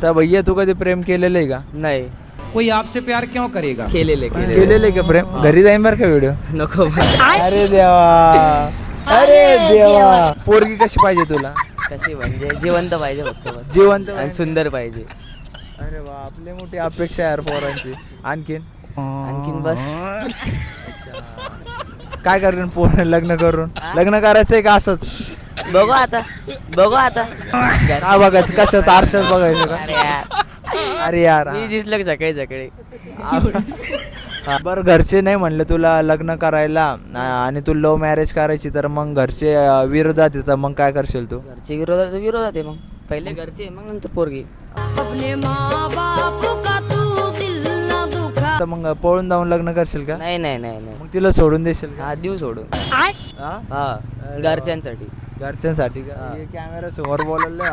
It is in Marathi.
तर भैया तू कधी प्रेम केलेलं आहे का? नाही कोई आपसे प्यार क्यों करेगा? केलेलं आहे का प्रेम? घरी जाईन बरं का व्हिडिओ. नको अरे देवा, अरे देवा. पोरगी कशी पाहिजे तुला? कशी म्हणजे जिवंत पाहिजे फक्त बस. जिवंत आणि सुंदर पाहिजे. अरे वा, आपली मोठी अपेक्षा आहे यार पोरांची. आणखीन आणखीन बस काय करून पोर लग्न करून लग्न करायचंय का असंच? बघू आता काय बघायचं? कशात आरशात बघायचं का? अरे यार अरे यार मी दिसलं सकाळी बरं, घरचे नाही म्हणले तुला लग्न करायला आणि तू लव्ह मॅरेज करायची, तर मग घरचे विरोधात येतात, मग काय करशील तू? घरचे विरोधात आहे. मग पहिले घरचे मग नंतर पोरगी. तर मग पळून जाऊन लग्न करशील का? नाही मग तिला सोडून देशील का? हा देऊ सोडून. हा? हा घरच्यांसाठी. घरच्यांसाठी का? कॅमेरा समोर बोलायला